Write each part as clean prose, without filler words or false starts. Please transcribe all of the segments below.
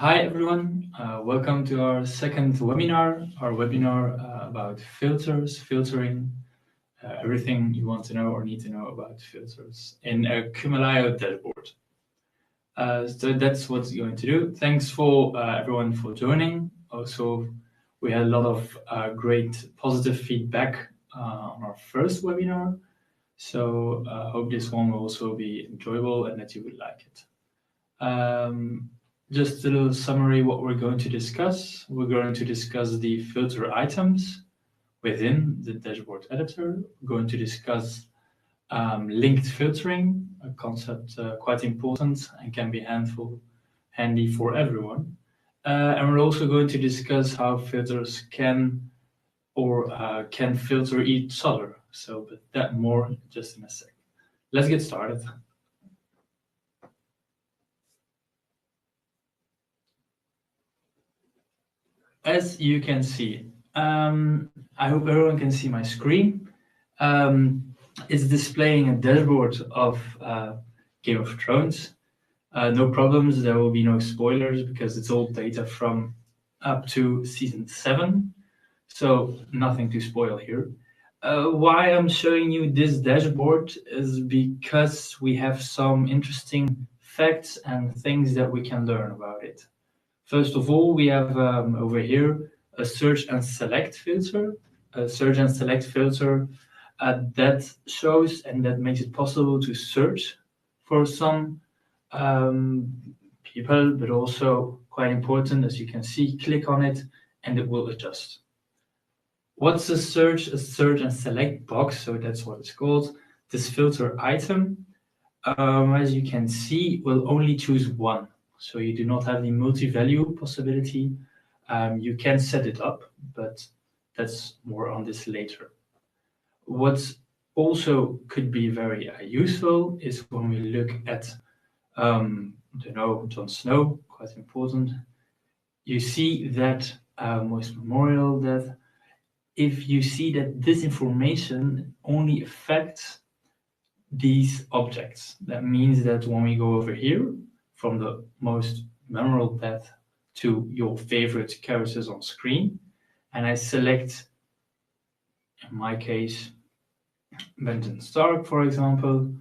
Hi everyone, welcome to our second webinar, about filters, filtering, everything you want to know or need to know about filters in a Kumalio dashboard. So that's what's going to do. Thanks for everyone for joining. Also, we had a lot of great positive feedback on our first webinar. So hope this one will also be enjoyable and that you would like it. Just a little summary what we're going to discuss. We're going to discuss the filter items within the dashboard editor. We're going to discuss linked filtering, a concept quite important and can be handy for everyone. And we're also going to discuss how filters can filter each other. So, but that more just in a sec. Let's get started. As you can see, I hope everyone can see my screen. It's displaying a dashboard of Game of Thrones. No problems, there will be no spoilers because it's all data from up to season 7. So nothing to spoil here. Why I'm showing you this dashboard is because we have some interesting facts and things that we can learn about it. First of all, we have over here a search and select filter. A search and select filter that shows and that makes it possible to search for some people, but also quite important, as you can see, click on it and it will adjust. What's a search? A search and select box, so that's what it's called. This filter item, as you can see, will only choose one. So you do not have the multi-value possibility. You can set it up, but that's more on this later. What also could be very useful is when we look at, Jon Snow, quite important. You see that most memorial that if you see that this information only affects these objects, that means that when we go over here, from the most memorable death to your favorite characters on screen, and I select, in my case, Benjamin Stark, for example,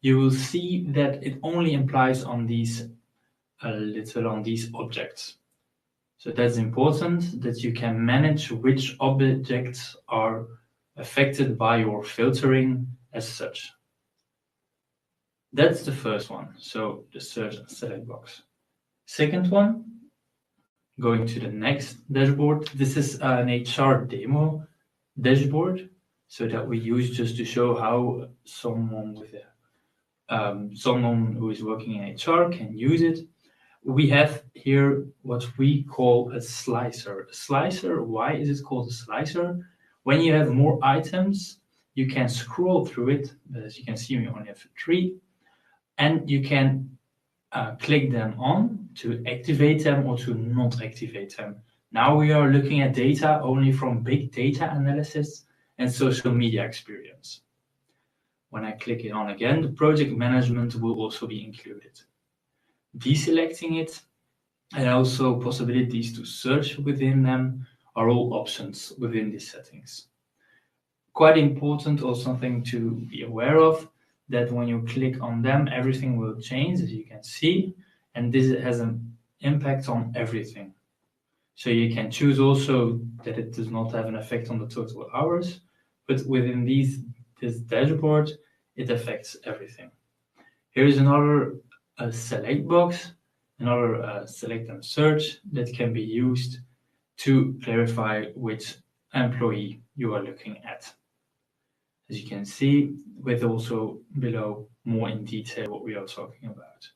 you will see that it only applies on these on these objects. So that's important that you can manage which objects are affected by your filtering as such. That's the first one, so the search and select box. Second one, going to the next dashboard. This is an HR demo dashboard, so that we use just to show how someone who is working in HR can use it. We have here what we call a slicer. A slicer, why is it called a slicer? When you have more items, you can scroll through it, but as you can see, we only have 3. And you can click them on to activate them or to not activate them. Now we are looking at data only from big data analysis and social media experience. When I click it on again, the project management will also be included. Deselecting it and also possibilities to search within them are all options within these settings. Quite important or something to be aware of, that when you click on them, everything will change, as you can see, and this has an impact on everything. So you can choose also that it does not have an effect on the total hours, but within this dashboard, it affects everything. Here is another select box, another select and search that can be used to clarify which employee you are looking at. As you can see, with also below more in detail what we are talking about.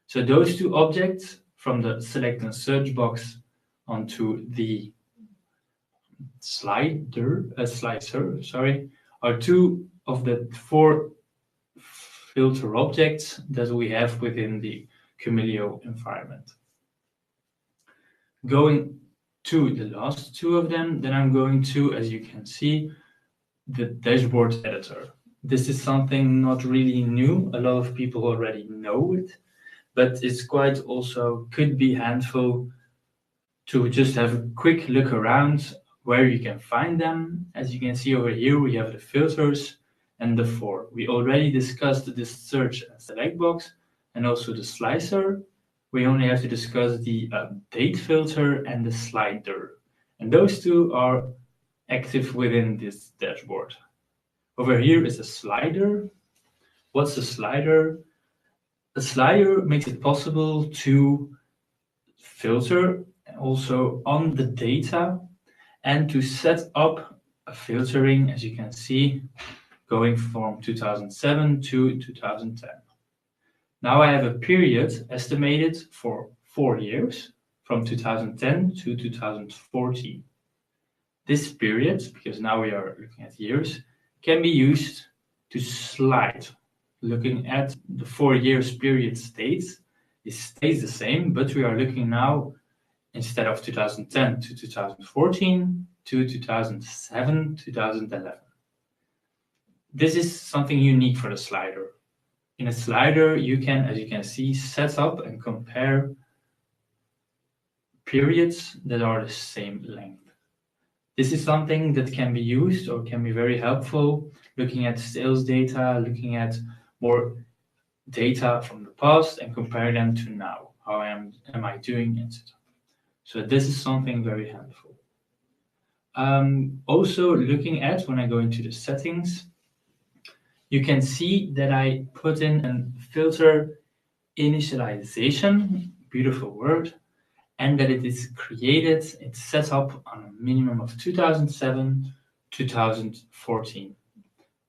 So those 2 objects from the select and search box onto the slicer, are 2 of the 4 filter objects that we have within the Kumalio environment. Going to the last 2 of them, then I'm going to, as you can see, the dashboard editor. This is something not really new. A lot of people already know it, but it's quite also could be handful to just have a quick look around where you can find them. As you can see over here, we have the filters and the for. We already discussed this search and select box and also the slicer. We only have to discuss the date filter and the slider. And those two are active within this dashboard. Over here is a slider. What's a slider? A slider makes it possible to filter also on the data and to set up a filtering, as you can see, going from 2007 to 2010. Now I have a period estimated for 4 years, from 2010 to 2014. This period, because now we are looking at years, can be used to slide. Looking at the 4 years period stays, it stays the same, but we are looking now, instead of 2010 to 2014, to 2007, 2011. This is something unique for the slider. In a slider, you can, as you can see, set up and compare periods that are the same length. This is something that can be used or can be very helpful looking at sales data, looking at more data from the past and compare them to now. How am I doing, etc. So this is something very helpful. Also looking at when I go into the settings, you can see that I put in a filter initialization, beautiful word, and that it is created, it's set up on a minimum of 2007, 2014.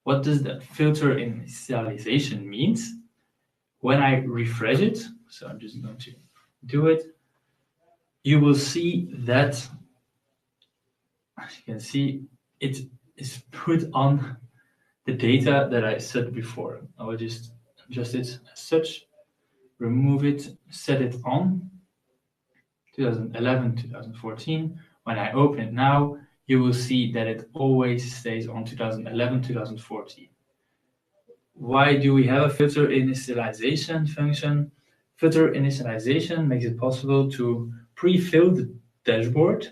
What does that filter initialization means? When I refresh it, so I'm just going to do it, you will see that, as you can see, it is put on the data that I set before. I will just adjust it as such, remove it, set it on 2011, 2014. When I open it now, you will see that it always stays on 2011, 2014. Why do we have a filter initialization function? Filter initialization makes it possible to pre-fill the dashboard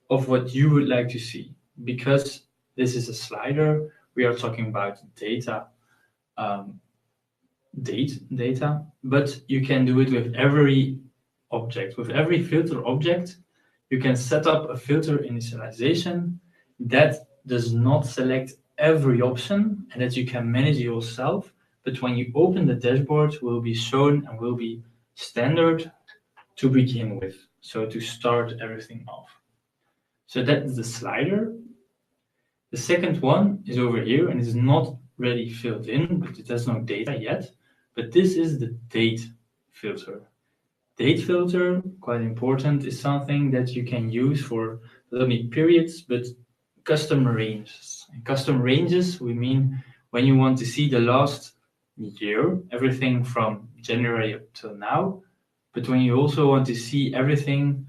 of what you would like to see. Because this is a slider, we are talking about data, data, but you can do it with every object. With every filter object, you can set up a filter initialization that does not select every option and that you can manage yourself, but when you open the dashboard, will be shown and will be standard to begin with, so to start everything off. So that's the slider. The second one is over here and is not really filled in, but it has no data yet, but this is the date filter. Date filter, quite important, is something that you can use for not only periods, but custom ranges. And custom ranges, we mean when you want to see the last year, everything from January up till now, but when you also want to see everything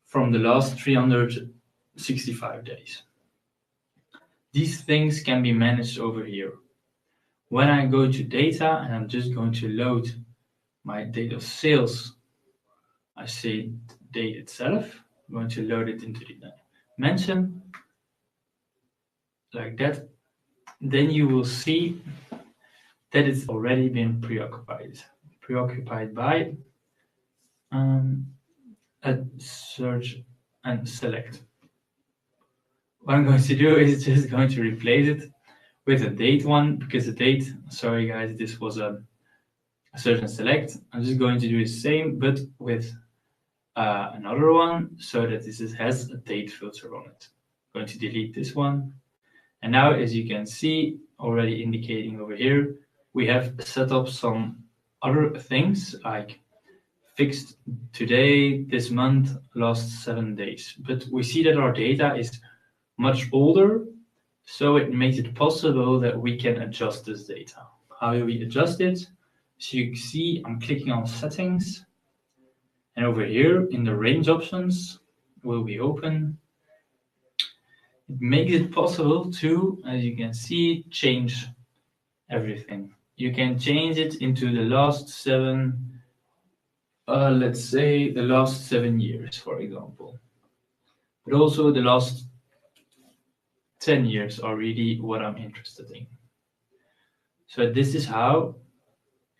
from the last 365 days. These things can be managed over here. When I go to data and I'm just going to load my date of sales, I say date itself. I'm going to load it into the dimension like that. Then you will see that it's already been preoccupied by a search and select. What I'm going to do is just going to replace it with a date one, because the date, sorry guys, this was a search and select. I'm just going to do the same, but with another one, so that this has a date filter on it. I'm going to delete this one. And now, as you can see, already indicating over here, we have set up some other things like fixed today, this month, last 7 days. But we see that our data is much older, so it makes it possible that we can adjust this data. How do we adjust it? So you see, I'm clicking on settings, and over here in the range options will be open. It makes it possible to, as you can see, change everything. You can change it into the last 7 Let's say the last 7 years, for example. But also the last 10 years are really what I'm interested in. So this is how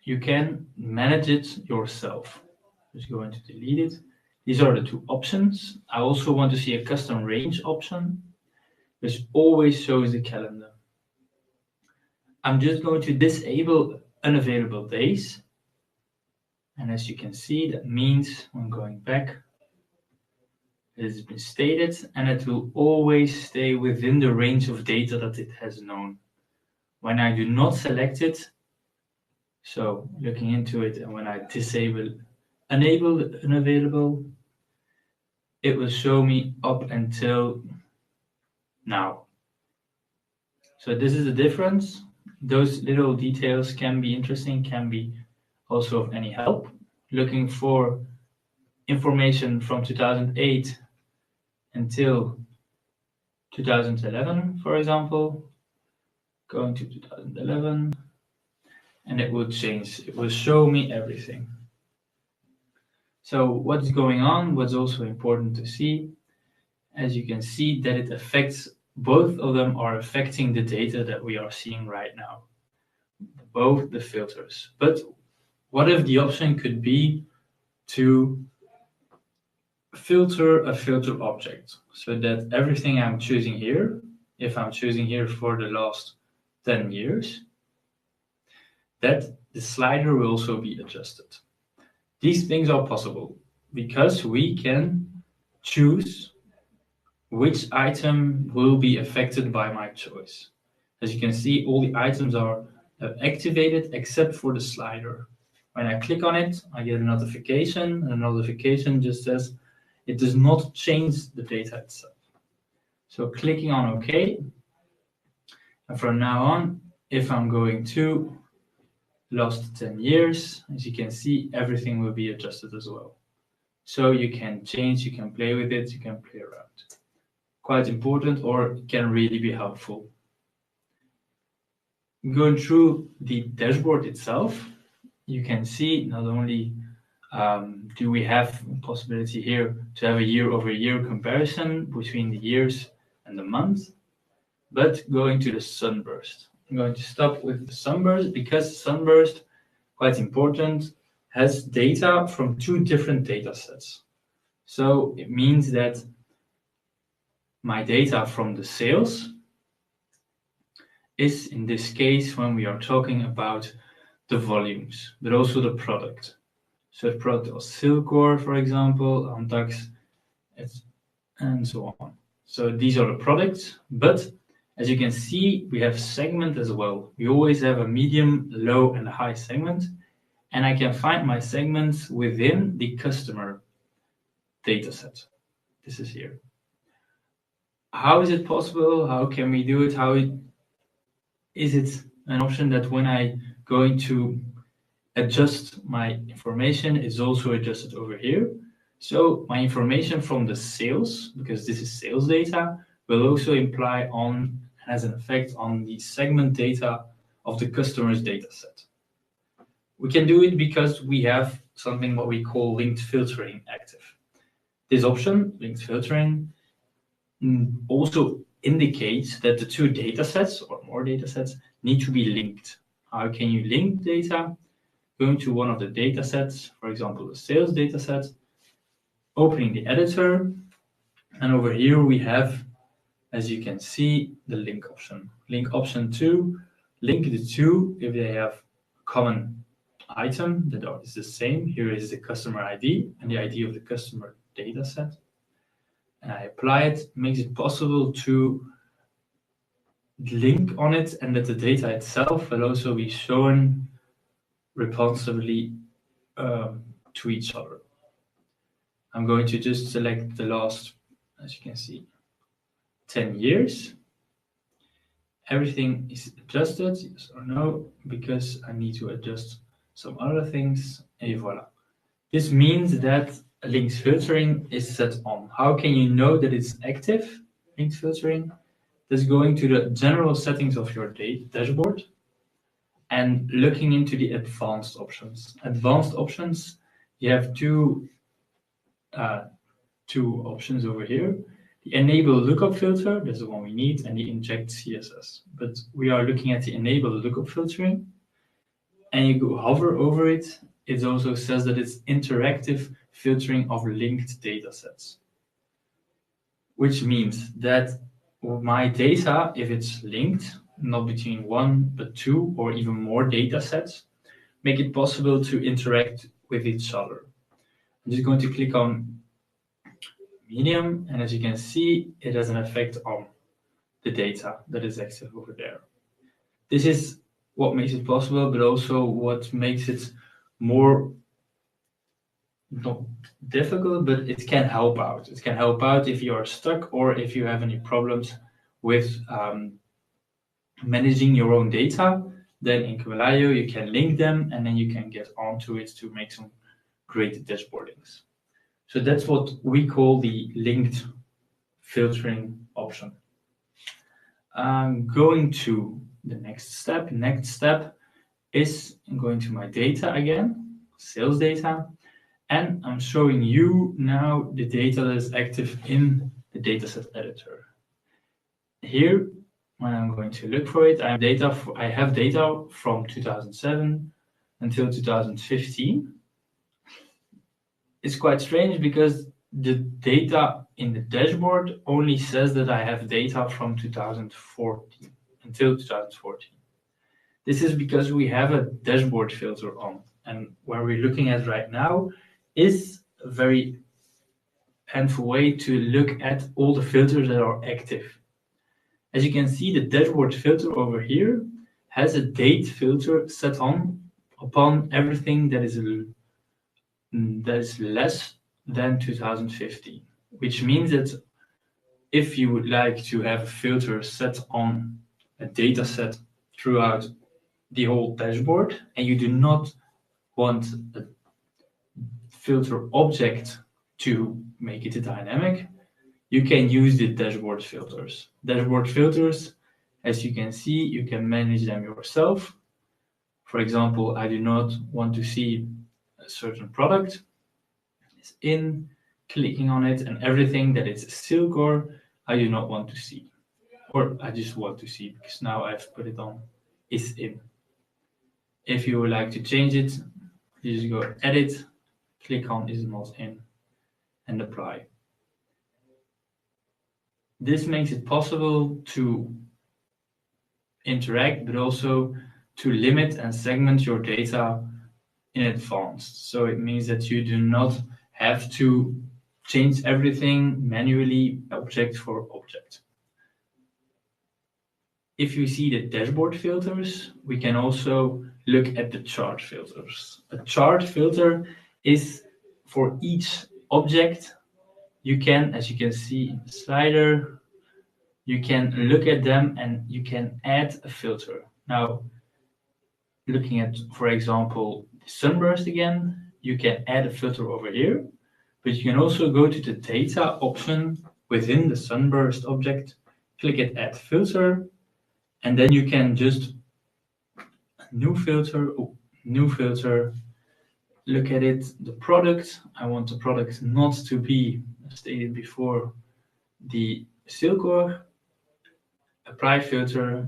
you can manage it yourself. Just going to delete it. These are the two options. I also want to see a custom range option, which always shows the calendar. I'm just going to disable unavailable days. And as you can see, that means when going back, it has been stated and it will always stay within the range of data that it has known. When I do not select it, so looking into it, and when I disable enable unavailable, it will show me up until now. So this is the difference. Those little details can be interesting, can be also of any help. Looking for information from 2008 until 2011, for example, going to 2011, and it will change. It will show me everything. So what's going on, what's also important to see, as you can see that it affects, both of them are affecting the data that we are seeing right now, both the filters. But what if the option could be to filter a filter object so that everything I'm choosing here, if I'm choosing here for the last 10 years, that the slider will also be adjusted. These things are possible because we can choose which item will be affected by my choice. As you can see, all the items are activated except for the slider. When I click on it, I get a notification, and the notification just says it does not change the data itself. So clicking on OK, and from now on, if I'm going to last 10 years, as you can see, everything will be adjusted as well. So you can change, you can play with it, you can play around. Quite important, or can really be helpful. Going through the dashboard itself, you can see not only do we have a possibility here to have a year-over-year comparison between the years and the month, but going to the Sunburst. I'm going to stop with the Sunburst because Sunburst, quite important, has data from two different data sets. So it means that my data from the sales is, in this case, when we are talking about the volumes, but also the product. So the product was Silkor, for example, Antax, and so on. So these are the products, but as you can see, we have segment as well. We always have a medium, low, and a high segment, and I can find my segments within the customer dataset. This is here. How is it possible? How can we do it? Is it an option that when I going to adjust my information is also adjusted over here? So my information from the sales, because this is sales data, will also imply on, has an effect on the segment data of the customer's data set. We can do it because we have something what we call linked filtering active. This option, linked filtering, also indicates that the two datasets or more datasets need to be linked. How can you link data? Going to one of the datasets, for example, the sales dataset, opening the editor, and over here we have, as you can see, the link option. Link option 2, link the two if they have common item that is the same. Here is the customer ID and the ID of the customer dataset. And I apply it, makes it possible to link on it, and that the data itself will also be shown responsibly to each other. I'm going to just select the last, as you can see, 10 years. Everything is adjusted, yes or no, because I need to adjust some other things, and voila. This means that linked filtering is set on. How can you know that it's active, linked filtering? That's going to the general settings of your dashboard and looking into the advanced options. Advanced options you have two options over here. The enable lookup filter, that's the one we need, and the inject CSS. But we are looking at the enable lookup filtering, and you go hover over it. It also says that it's interactive filtering of linked data sets, which means that my data, if it's linked, not between one, but two or even more data sets, make it possible to interact with each other. I'm just going to click on medium, and as you can see, it has an effect on the data that is active over there. This is what makes it possible, but also what makes it more not difficult, but it can help out. It can help out if you are stuck or if you have any problems with managing your own data. Then in Quelayo, you can link them and then you can get onto it to make some great dashboardings. So that's what we call the linked filtering option. Going to the next step. Next step is going to my data again, sales data, and I'm showing you now the data that is active in the dataset editor. Here, when I'm going to look for it, I have data from 2007 until 2015. It's quite strange because the data in the dashboard only says that I have data from 2014 until 2014. This is because we have a dashboard filter on, and what we're looking at right now is a very handful way to look at all the filters that are active. As you can see, the dashboard filter over here has a date filter set on upon everything that is less than 2015, which means that if you would like to have a filter set on a data set throughout the whole dashboard and you do not want a filter object to make it a dynamic, you can use the dashboard filters. Dashboard filters, as you can see, you can manage them yourself. For example, I do not want to see a certain product. It's in, clicking on it, and everything that is Silcore, I do not want to see. Or I just want to see because now I've put it on is in. If you would like to change it, you just go edit, click on is not in, and apply. This makes it possible to interact, but also to limit and segment your data in advance. So it means that you do not have to change everything manually, object for object. If you see the dashboard filters, we can also look at the chart filters. A chart filter is for each object. You can, as you can see in the slider, you can look at them and you can add a filter. Now, looking at, for example, the Sunburst again, you can add a filter over here, but you can also go to the data option within the Sunburst object, click at add filter, and then you can just new filter, look at it, the product. I want the product not to be stated before the Silcore, apply filter,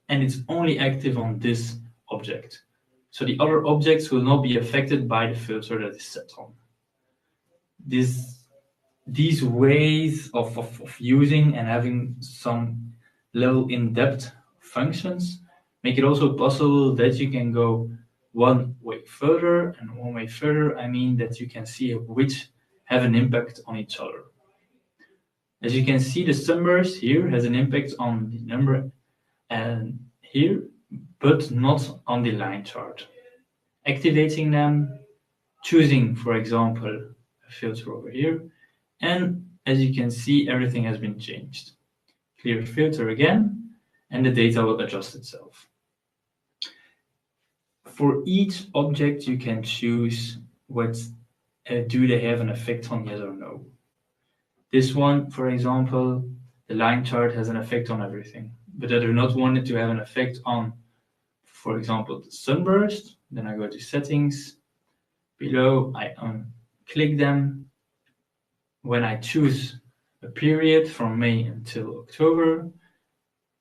and it's only active on this object. So the other objects will not be affected by the filter that is set on. These ways of using and having some level in-depth functions make it also possible that you can go one way further, and one way further, I mean that you can see which have an impact on each other. As you can see, the Sunburst here has an impact on the number and here, but not on the line chart. Activating them, choosing, for example, a filter over here, and as you can see, everything has been changed. Clear filter again, and the data will adjust itself. For each object, you can choose what do they have an effect on, yes or no. This one, for example, the line chart has an effect on everything, but I do not want it to have an effect on, for example, the Sunburst. Then I go to settings, Below, I unclick them. When I choose a period from May until October,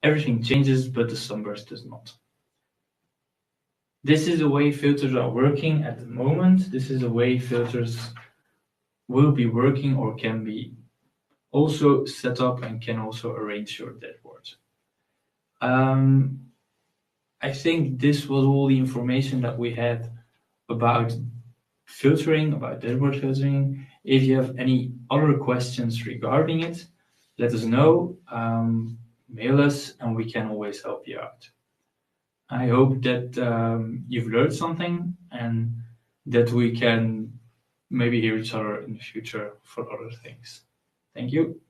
everything changes, but the Sunburst does not. This is the way filters are working at the moment. This is the way filters will be working or can be also set up and can also arrange your dashboard. I think this was all the information that we had about filtering, about dashboard filtering. If you have any other questions regarding it, let us know, mail us, and we can always help you out. I hope that you've learned something and that we can maybe hear each other in the future for other things. Thank you.